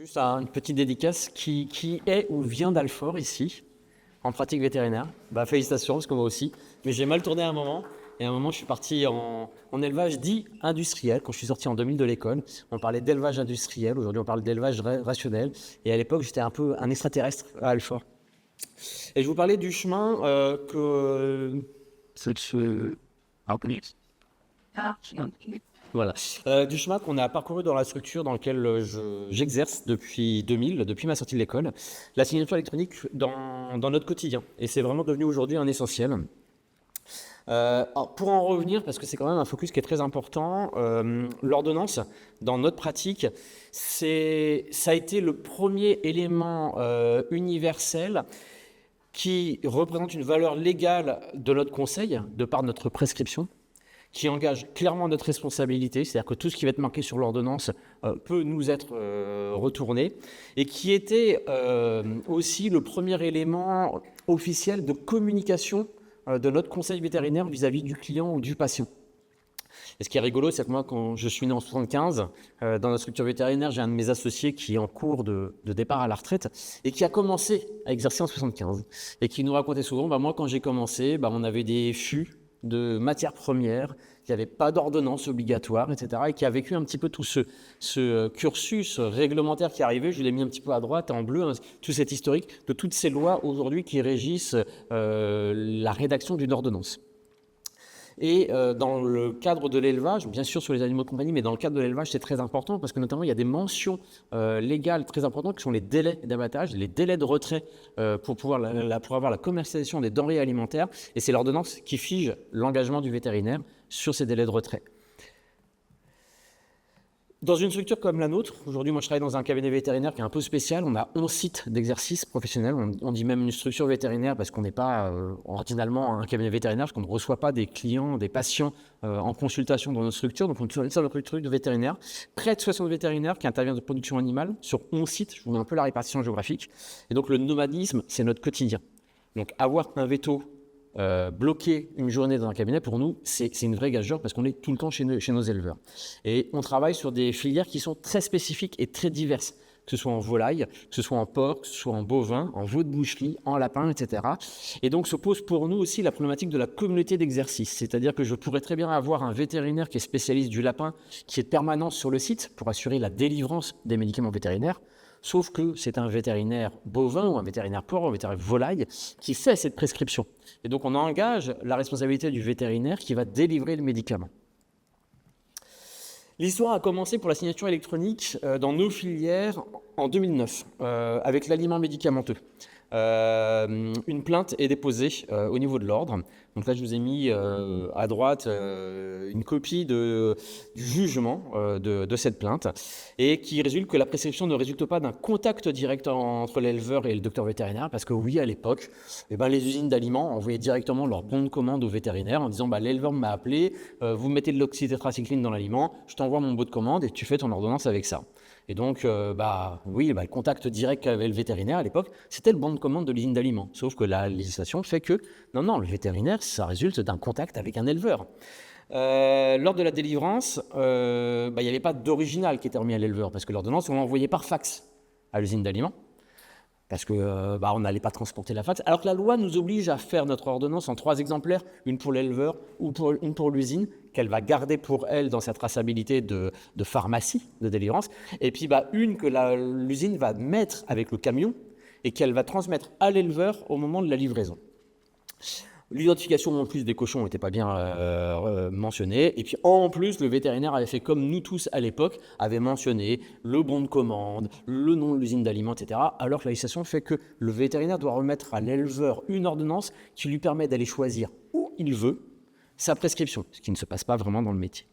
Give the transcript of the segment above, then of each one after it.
Juste une petite dédicace qui est ou vient d'Alfort ici, en pratique vétérinaire. Félicitations, parce que moi aussi. Mais j'ai mal tourné à un moment. Et à un moment, je suis parti en élevage dit industriel. Quand je suis sorti en 2000 de l'école, on parlait d'élevage industriel. Aujourd'hui, on parle d'élevage rationnel. Et à l'époque, j'étais un peu un extraterrestre à Alfort. Et je vous parlais du chemin que... Voilà. Du chemin qu'on a parcouru dans la structure dans laquelle j'exerce depuis 2000, depuis ma sortie de l'école, la signature électronique dans notre quotidien. Et c'est vraiment devenu aujourd'hui un essentiel. Pour en revenir, parce que c'est quand même un focus qui est très important, l'ordonnance, dans notre pratique, ça a été le premier élément universel qui représente une valeur légale de notre conseil, de par notre prescription, qui engage clairement notre responsabilité, c'est-à-dire que tout ce qui va être marqué sur l'ordonnance peut nous être retourné, et qui était aussi le premier élément officiel de communication de notre conseil vétérinaire vis-à-vis du client ou du patient. Et ce qui est rigolo, c'est que moi, quand je suis né en 75, dans notre structure vétérinaire, j'ai un de mes associés qui est en cours de départ à la retraite et qui a commencé à exercer en 75 et qui nous racontait souvent, moi, quand j'ai commencé, on avait des fûts de matières premières, il n'y avait pas d'ordonnance obligatoire, etc. Et qui a vécu un petit peu tout ce cursus réglementaire qui est arrivé. Je l'ai mis un petit peu à droite, en bleu, tout cet historique de toutes ces lois aujourd'hui qui régissent la rédaction d'une ordonnance. Et dans le cadre de l'élevage, bien sûr sur les animaux de compagnie, mais dans le cadre de l'élevage, c'est très important parce que notamment il y a des mentions légales très importantes qui sont les délais d'abattage, les délais de retrait pour avoir la commercialisation des denrées alimentaires. Et c'est l'ordonnance qui fige l'engagement du vétérinaire sur ces délais de retrait. Dans une structure comme la nôtre, aujourd'hui, moi je travaille dans un cabinet vétérinaire qui est un peu spécial. On a 11 sites d'exercice professionnel. On dit même une structure vétérinaire parce qu'on n'est pas ordinalement un cabinet vétérinaire, parce qu'on ne reçoit pas des clients, des patients en consultation dans notre structure. Donc on est sur notre structure de vétérinaire. Près de 60 vétérinaires qui interviennent de production animale sur 11 sites. Je vous mets un peu la répartition géographique. Et donc le nomadisme, c'est notre quotidien. Donc avoir un veto bloquer une journée dans un cabinet, pour nous, c'est une vraie gageure parce qu'on est tout le temps chez nos éleveurs. Et on travaille sur des filières qui sont très spécifiques et très diverses, que ce soit en volaille, que ce soit en porc, que ce soit en bovin, en veau de boucherie, en lapin, etc. Et donc se pose pour nous aussi la problématique de la communauté d'exercice. C'est-à-dire que je pourrais très bien avoir un vétérinaire qui est spécialiste du lapin, qui est de permanence sur le site pour assurer la délivrance des médicaments vétérinaires. Sauf que c'est un vétérinaire bovin ou un vétérinaire porc ou un vétérinaire volaille qui fait cette prescription. Et donc on engage la responsabilité du vétérinaire qui va délivrer le médicament. L'histoire a commencé pour la signature électronique dans nos filières en 2009 avec l'aliment médicamenteux. Une plainte est déposée au niveau de l'ordre. Donc là, je vous ai mis à droite une copie du jugement de cette plainte et qui résulte que la prescription ne résulte pas d'un contact direct entre l'éleveur et le docteur vétérinaire parce que oui, à l'époque, les usines d'aliments envoyaient directement leur bon de commande au vétérinaire en disant l'éleveur m'a appelé, vous mettez de l'oxytétracycline dans l'aliment, je t'envoie mon bon de commande et tu fais ton ordonnance avec ça. Et donc, le contact direct avec le vétérinaire à l'époque, c'était le bon de commande de l'usine d'aliments. Sauf que la législation fait que, non, le vétérinaire, ça résulte d'un contact avec un éleveur. Lors de la délivrance, il n'y avait pas d'original qui était remis à l'éleveur, parce que l'ordonnance, on l'envoyait par fax à l'usine d'aliments, parce que on n'allait pas transporter la fax, alors que la loi nous oblige à faire notre ordonnance en 3 exemplaires, une pour l'éleveur ou une pour l'usine, qu'elle va garder pour elle dans sa traçabilité de pharmacie de délivrance, et puis une que l'usine va mettre avec le camion et qu'elle va transmettre à l'éleveur au moment de la livraison. L'identification en plus des cochons n'était pas bien mentionnée. Et puis en plus, le vétérinaire avait fait comme nous tous à l'époque, avait mentionné le bon de commande, le nom de l'usine d'aliments, etc. Alors que la législation fait que le vétérinaire doit remettre à l'éleveur une ordonnance qui lui permet d'aller choisir où il veut sa prescription, ce qui ne se passe pas vraiment dans le métier.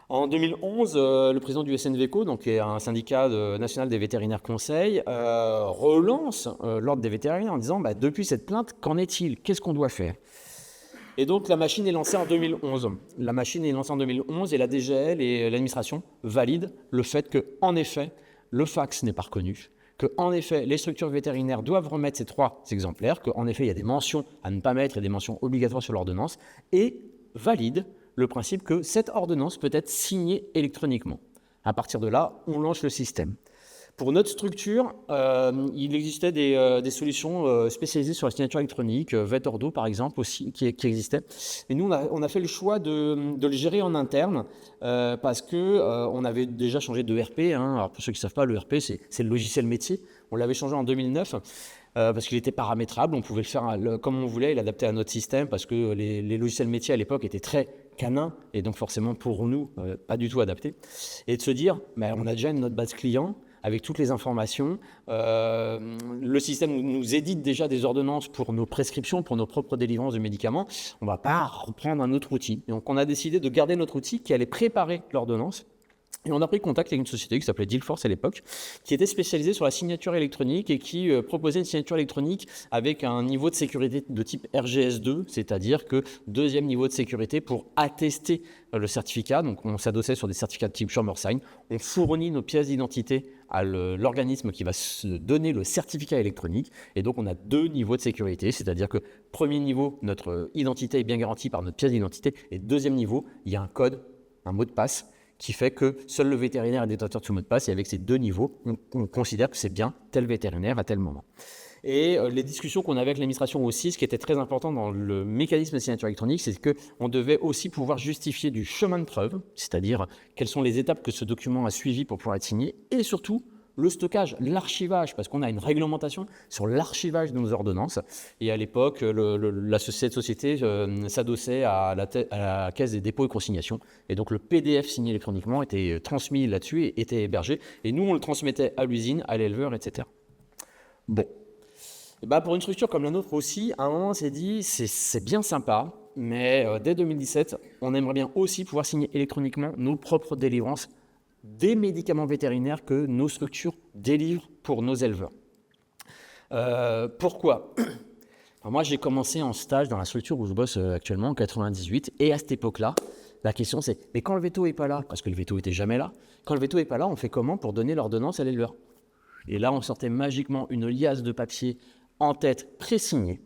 En 2011, le président du SNVECO, donc qui est un syndicat national des vétérinaires conseils, relance l'ordre des vétérinaires en disant depuis cette plainte, qu'en est-il? Qu'est-ce qu'on doit faire? Et donc la machine est lancée en 2011. La machine est lancée en 2011 et la DGL et l'administration valident le fait que, en effet, le fax n'est pas reconnu, que, en effet, les structures vétérinaires doivent remettre ces 3 exemplaires, qu'en effet, il y a des mentions à ne pas mettre et des mentions obligatoires sur l'ordonnance, et valide le principe que cette ordonnance peut être signée électroniquement. À partir de là, on lance le système. Pour notre structure, il existait des solutions spécialisées sur la signature électronique, VetOrdo par exemple aussi, qui existaient. Et nous, on a fait le choix de le gérer en interne parce que on avait déjà changé de ERP. Alors pour ceux qui ne savent pas, le ERP, c'est le logiciel métier. On l'avait changé en 2009 parce qu'il était paramétrable. On pouvait le faire comme on voulait et l'adapter à notre système parce que les logiciels métiers à l'époque étaient très canins et donc forcément pour nous, pas du tout adaptés. Et de se dire, on a déjà notre base client avec toutes les informations. Le système nous édite déjà des ordonnances pour nos prescriptions, pour nos propres délivrances de médicaments. On ne va pas reprendre un autre outil. Et donc, on a décidé de garder notre outil qui allait préparer l'ordonnance. Et on a pris contact avec une société qui s'appelait Dealforce à l'époque, qui était spécialisée sur la signature électronique et qui proposait une signature électronique avec un niveau de sécurité de type RGS2, c'est-à-dire que deuxième niveau de sécurité pour attester le certificat. Donc on s'adossait sur des certificats de type SchommerSign. On fournit nos pièces d'identité à l'organisme qui va se donner le certificat électronique. Et donc on a 2 niveaux de sécurité, c'est-à-dire que premier niveau, notre identité est bien garantie par notre pièce d'identité. Et deuxième niveau, il y a un code, un mot de passe, qui fait que seul le vétérinaire est détenteur de ce mot de passe et avec ces 2 niveaux, on considère que c'est bien tel vétérinaire à tel moment. Et les discussions qu'on avait avec l'administration aussi, ce qui était très important dans le mécanisme de signature électronique, c'est qu'on devait aussi pouvoir justifier du chemin de preuve, c'est-à-dire quelles sont les étapes que ce document a suivies pour pouvoir être signé, et surtout le stockage, l'archivage, parce qu'on a une réglementation sur l'archivage de nos ordonnances. Et à l'époque, cette société s'adossait à la Caisse des dépôts et consignations. Et donc le PDF signé électroniquement était transmis là-dessus et était hébergé. Et nous, on le transmettait à l'usine, à l'éleveur, etc. Bon. Et pour une structure comme la nôtre aussi, à un moment, on s'est dit, c'est bien sympa, mais dès 2017, on aimerait bien aussi pouvoir signer électroniquement nos propres délivrances des médicaments vétérinaires que nos structures délivrent pour nos éleveurs. Pourquoi ? Alors moi, j'ai commencé en stage dans la structure où je bosse actuellement, en 98, et à cette époque-là, la question c'est, mais quand le veto n'est pas là, parce que le veto n'était jamais là, quand le veto n'est pas là, on fait comment pour donner l'ordonnance à l'éleveur ? Et là, on sortait magiquement une liasse de papiers en tête pré-signée.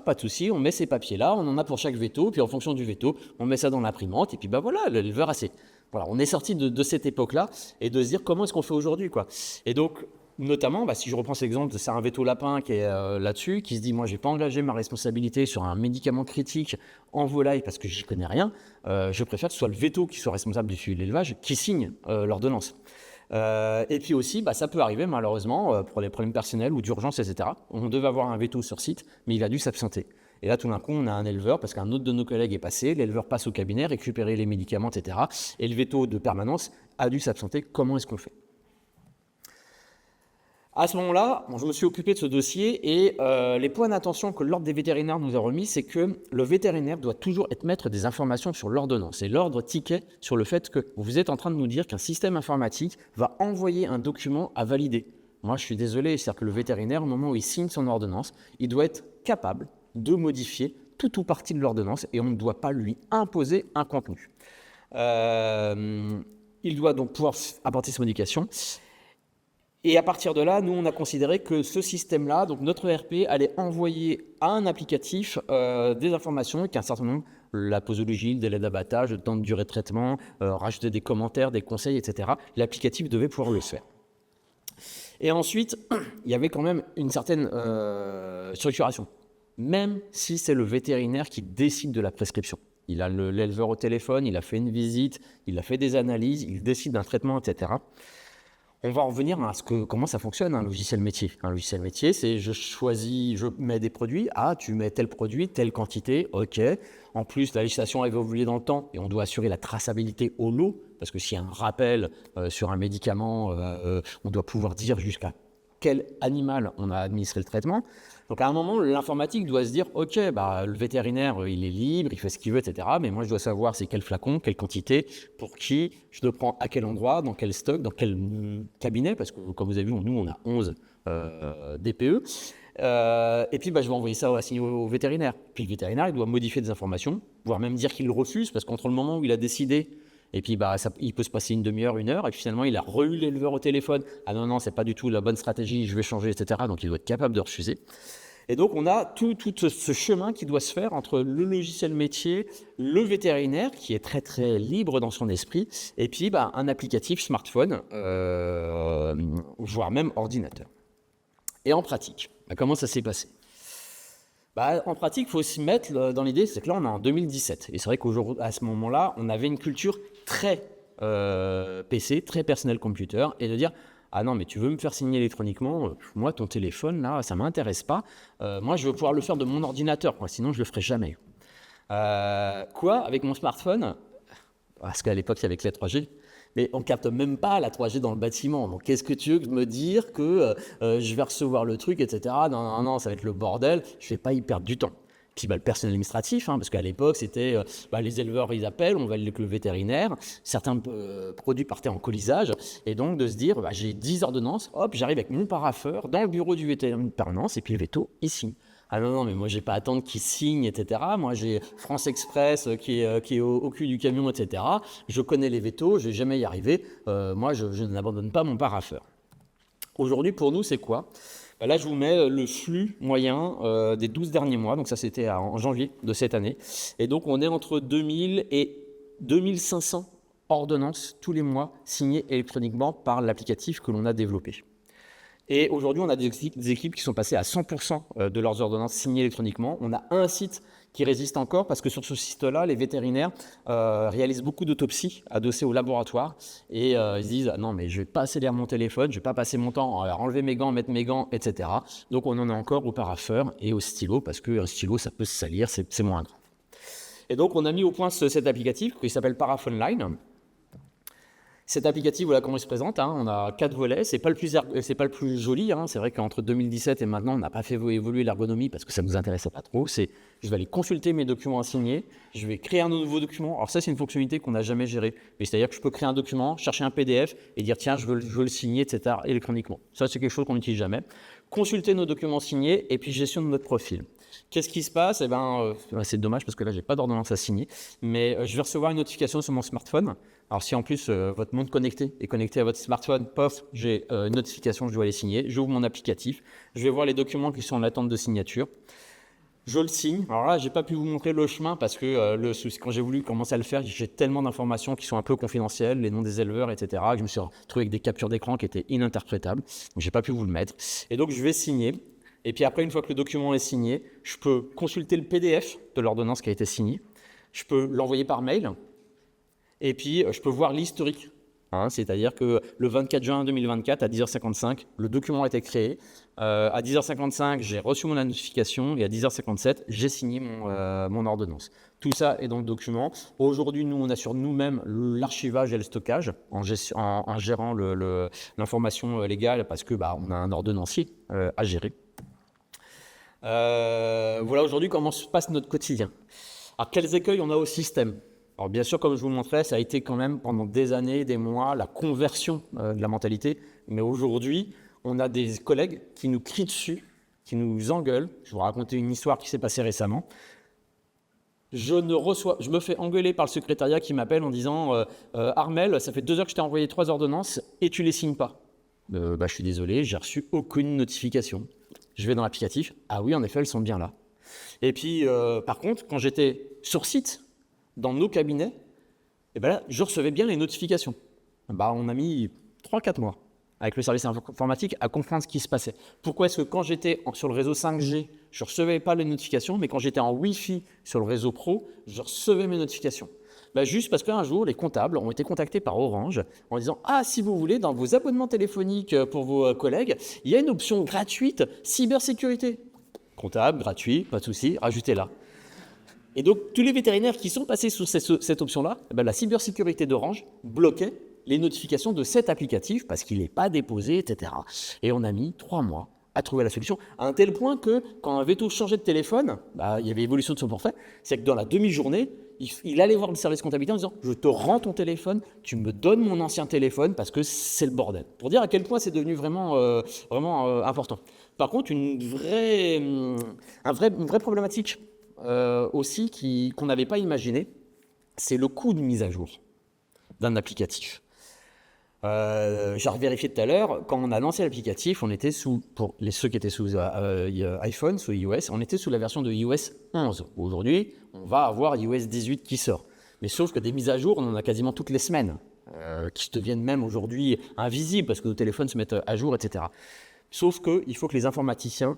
Pas de souci, on met ces papiers-là, on en a pour chaque veto, puis en fonction du veto, on met ça dans l'imprimante, et puis voilà, l'éleveur a ses... Voilà, on est sorti de cette époque-là et de se dire comment est-ce qu'on fait aujourd'hui, quoi. Et donc, notamment, si je reprends cet exemple, c'est un veto lapin qui est là-dessus, qui se dit, moi, j'ai pas engagé ma responsabilité sur un médicament critique en volaille parce que j'y connais rien. Je préfère que ce soit le veto qui soit responsable du suivi de l'élevage, qui signe l'ordonnance. Et puis aussi, ça peut arriver malheureusement pour des problèmes personnels ou d'urgence, etc. On devait avoir un veto sur site, mais il a dû s'absenter. Et là, tout d'un coup, on a un éleveur, parce qu'un autre de nos collègues est passé, l'éleveur passe au cabinet, récupérer les médicaments, etc. Et le veto de permanence a dû s'absenter. Comment est-ce qu'on fait ? À ce moment-là, je me suis occupé de ce dossier et les points d'attention que l'Ordre des vétérinaires nous a remis, c'est que le vétérinaire doit toujours être maître des informations sur l'ordonnance. Et l'ordre tiquait sur le fait que vous êtes en train de nous dire qu'un système informatique va envoyer un document à valider. Moi, je suis désolé, c'est-à-dire que le vétérinaire, au moment où il signe son ordonnance, il doit être capable de modifier tout ou partie de l'ordonnance et on ne doit pas lui imposer un contenu. Il doit donc pouvoir apporter ses modifications. Et à partir de là, nous, on a considéré que ce système-là, donc notre ERP, allait envoyer à un applicatif des informations et qu'un certain nombre, la posologie, le délai d'abattage, le temps de durée de traitement, rajouter des commentaires, des conseils, etc., l'applicatif devait pouvoir le faire. Et ensuite, il y avait quand même une certaine structuration. Même si c'est le vétérinaire qui décide de la prescription. Il a l'éleveur au téléphone, il a fait une visite, il a fait des analyses, il décide d'un traitement, etc. On va en revenir à comment ça fonctionne un logiciel métier. Un logiciel métier, c'est je choisis, je mets des produits. Ah, tu mets tel produit, telle quantité, ok. En plus, la législation a évolué dans le temps et on doit assurer la traçabilité au lot, parce que s'il y a un rappel sur un médicament, on doit pouvoir dire jusqu'à quel animal on a administré le traitement. Donc à un moment, l'informatique doit se dire, ok, le vétérinaire, il est libre, il fait ce qu'il veut, etc. Mais moi, je dois savoir c'est quel flacon, quelle quantité, pour qui, je le prends à quel endroit, dans quel stock, dans quel cabinet, parce que comme vous avez vu, nous, on a 11 DPE. Et puis, je vais envoyer ça au vétérinaire. Puis le vétérinaire, il doit modifier des informations, voire même dire qu'il le refuse, parce qu'entre le moment où il a décidé, et puis il peut se passer une demi-heure, une heure, et puis finalement il a re-eu l'éleveur au téléphone. Ah non, c'est pas du tout la bonne stratégie, je vais changer, etc. Donc il doit être capable de refuser. Et donc, on a tout ce chemin qui doit se faire entre le logiciel métier, le vétérinaire, qui est très, très libre dans son esprit, et puis un applicatif smartphone, voire même ordinateur. Et en pratique, comment ça s'est passé ? En pratique, il faut se mettre dans l'idée, c'est que là, on est en 2017. Et c'est vrai qu'à ce moment-là, on avait une culture très PC, très personnel computer, et de dire « Ah non, mais tu veux me faire signer électroniquement, moi, ton téléphone, là, ça ne m'intéresse pas. Moi, je veux pouvoir le faire de mon ordinateur, sinon je ne le ferai jamais. » Avec mon smartphone, parce qu'à l'époque, il y avait que la 3G, mais on ne capte même pas la 3G dans le bâtiment. Donc, qu'est-ce que tu veux me dire que je vais recevoir le truc, etc. Non, ça va être le bordel. Je ne vais pas y perdre du temps. Puis le personnel administratif, parce qu'à l'époque, c'était les éleveurs, ils appellent, on va avec le vétérinaire. Certains produits partaient en colisage. Et donc, de se dire, j'ai 10 ordonnances, hop, j'arrive avec mon parapheur dans le bureau du vétérinaire de permanence, et puis le veto, ici. Ah non, mais moi, je n'ai pas à attendre qu'il signe, etc. Moi, j'ai France Express qui est au cul du camion, etc. Je connais les vétos, je ne vais jamais y arriver. Moi, je n'abandonne pas mon parapheur. Aujourd'hui, pour nous, c'est quoi ? Là, je vous mets le flux moyen des 12 derniers mois. Donc ça, c'était en janvier de cette année. Et donc, on est entre 2000 et 2500 ordonnances tous les mois signées électroniquement par l'applicatif que l'on a développé. Et aujourd'hui, on a des équipes qui sont passées à 100% de leurs ordonnances signées électroniquement. On a un site qui résiste encore parce que sur ce site-là, les vétérinaires réalisent beaucoup d'autopsies adossées au laboratoire et ils se disent « Non, mais je ne vais pas accélérer mon téléphone, je ne vais pas passer mon temps à enlever mes gants, mettre mes gants, etc. » Donc, on en a encore au parapheur et au stylo parce qu'un stylo, ça peut se salir, c'est moins grave. Et donc, on a mis au point cet applicatif qui s'appelle Paraphone Line. Cet applicatif, voilà comment il se présente. On a 4 volets. C'est pas le plus joli. C'est vrai qu'entre 2017 et maintenant, on n'a pas fait évoluer l'ergonomie parce que ça nous intéressait pas trop. Je vais aller consulter mes documents à signer. Je vais créer un nouveau document. Alors ça, c'est une fonctionnalité qu'on n'a jamais gérée. Mais c'est-à-dire que je peux créer un document, chercher un PDF et dire tiens, je veux le signer, etc. électroniquement. Ça, c'est quelque chose qu'on n'utilise jamais. Consulter nos documents signés et puis gestion de notre profil. Qu'est-ce qui se passe ? C'est dommage parce que là, je n'ai pas d'ordonnance à signer, mais je vais recevoir une notification sur mon smartphone. Alors, si en plus votre montre connectée est connectée à votre smartphone, pof, j'ai une notification, je dois aller signer. J'ouvre mon applicatif, je vais voir les documents qui sont en attente de signature. Je le signe. Alors là, je n'ai pas pu vous montrer le chemin parce que quand j'ai voulu commencer à le faire, j'ai tellement d'informations qui sont un peu confidentielles, les noms des éleveurs, etc. Que je me suis retrouvé avec des captures d'écran qui étaient ininterprétables. Donc, je n'ai pas pu vous le mettre. Et donc, je vais signer. Et puis après, une fois que le document est signé, je peux consulter le PDF de l'ordonnance qui a été signée. Je peux l'envoyer par mail. Et puis, je peux voir l'historique. C'est-à-dire que le 24 juin 2024, à 10h55, le document a été créé. À 10h55, j'ai reçu mon notification. Et à 10h57, j'ai signé mon ordonnance. Tout ça est dans le document. Aujourd'hui, nous, on assure nous-mêmes l'archivage et le stockage en gérant l'information légale parce qu'on a un ordonnancier à gérer. Voilà aujourd'hui comment se passe notre quotidien. Alors, quels écueils on a au système ? Alors bien sûr, comme je vous le montrais, ça a été quand même pendant des années, des mois, la conversion de la mentalité. Mais aujourd'hui, on a des collègues qui nous crient dessus, qui nous engueulent. Je vais vous raconter une histoire qui s'est passée récemment. Je me fais engueuler par le secrétariat qui m'appelle en disant Armel, ça fait 2 heures que je t'ai envoyé 3 ordonnances et tu les signes pas. Je suis désolé, j'ai reçu aucune notification. Je vais dans l'applicatif. Ah oui, en effet, elles sont bien là. Et puis, par contre, quand j'étais sur site, dans nos cabinets, là, je recevais bien les notifications. On a mis 3-4 mois avec le service informatique à comprendre ce qui se passait. Pourquoi est-ce que quand j'étais sur le réseau 5G, je ne recevais pas les notifications, mais quand j'étais en Wi-Fi sur le réseau pro, je recevais mes notifications ? Juste parce qu'un jour, les comptables ont été contactés par Orange en disant « Ah, si vous voulez, dans vos abonnements téléphoniques pour vos collègues, il y a une option gratuite cybersécurité. » Comptable, gratuit, pas de souci, rajoutez-la. Et donc, tous les vétérinaires qui sont passés sous cette option-là, la cybersécurité d'Orange bloquait les notifications de cet applicatif parce qu'il n'est pas déposé, etc. Et on a mis 3 mois à trouver la solution, à un tel point que quand un veto changeait de téléphone, il y avait évolution de son forfait, c'est que dans la demi-journée, il allait voir le service comptabilité en disant « Je te rends ton téléphone, tu me donnes mon ancien téléphone parce que c'est le bordel. » Pour dire à quel point c'est devenu vraiment important. Par contre, une vraie problématique aussi qu'on n'avait pas imaginé, c'est le coût de mise à jour d'un applicatif. J'ai vérifié tout à l'heure, quand on a lancé l'applicatif, on était pour ceux qui étaient sous iPhone, sous iOS, on était sous la version de iOS 11. Aujourd'hui, on va avoir iOS 18 qui sort. Mais sauf que des mises à jour, on en a quasiment toutes les semaines, qui deviennent même aujourd'hui invisibles parce que nos téléphones se mettent à jour, etc. Sauf qu'il faut que les informaticiens,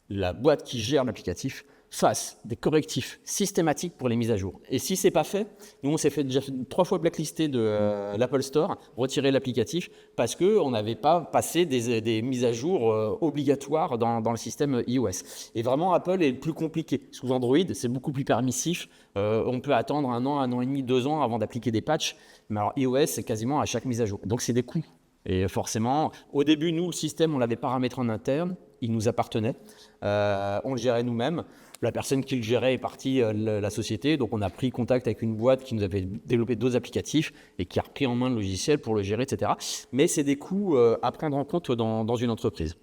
la boîte qui gère l'applicatif, fasse des correctifs systématiques pour les mises à jour. Et si ce n'est pas fait, nous on s'est fait déjà 3 fois blacklisté de l'Apple Store, retirer l'applicatif, parce qu'on n'avait pas passé des mises à jour obligatoires dans le système iOS. Et vraiment, Apple est le plus compliqué. Sous Android, c'est beaucoup plus permissif. On peut attendre 1 an et demi, 2 ans avant d'appliquer des patchs. Mais alors iOS, c'est quasiment à chaque mise à jour. Donc c'est des coûts. Et forcément, au début, nous, le système, on l'avait paramétré en interne. Il nous appartenait. On le gérait nous-mêmes. La personne qui le gérait est partie de la société, donc on a pris contact avec une boîte qui nous avait développé d'autres applicatifs et qui a repris en main le logiciel pour le gérer, etc. Mais c'est des coûts à prendre en compte dans une entreprise.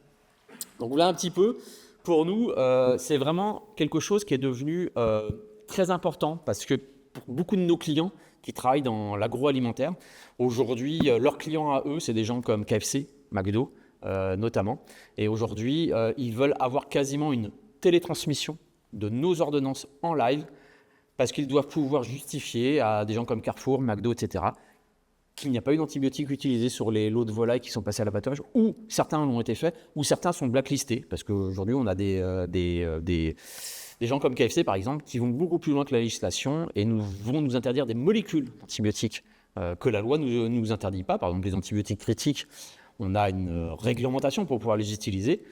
Donc voilà un petit peu, pour nous, c'est vraiment quelque chose qui est devenu très important parce que pour beaucoup de nos clients qui travaillent dans l'agroalimentaire, aujourd'hui, leurs clients à eux, c'est des gens comme KFC, McDo notamment. Et aujourd'hui, ils veulent avoir quasiment une télétransmission de nos ordonnances en live parce qu'ils doivent pouvoir justifier à des gens comme Carrefour, McDo, etc. qu'il n'y a pas eu d'antibiotiques utilisés sur les lots de volailles qui sont passés à l'abattoir, ou certains l'ont été faits, ou certains sont blacklistés parce qu'aujourd'hui on a des gens comme KFC par exemple qui vont beaucoup plus loin que la législation et vont nous interdire des molécules d'antibiotiques que la loi ne nous interdit pas. Par exemple les antibiotiques critiques, on a une réglementation pour pouvoir les utiliser.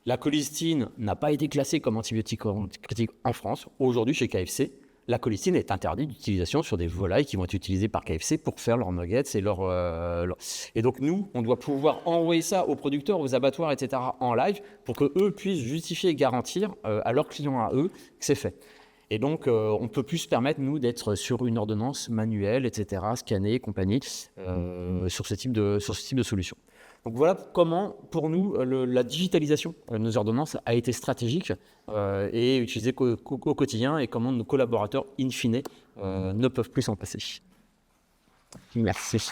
La colistine n'a pas été classée comme antibiotique critique en France. Aujourd'hui, chez KFC, la colistine est interdite d'utilisation sur des volailles qui vont être utilisées par KFC pour faire leurs nuggets et Et donc, nous, on doit pouvoir envoyer ça aux producteurs, aux abattoirs, etc. en live pour qu'eux puissent justifier et garantir à leurs clients à eux que c'est fait. Et donc, on ne peut plus se permettre, nous, d'être sur une ordonnance manuelle, etc., scannée, compagnie, sur ce type de solution. Donc voilà comment, pour nous, la digitalisation de nos ordonnances a été stratégique et utilisée au quotidien et comment nos collaborateurs, in fine, ne peuvent plus s'en passer. Merci.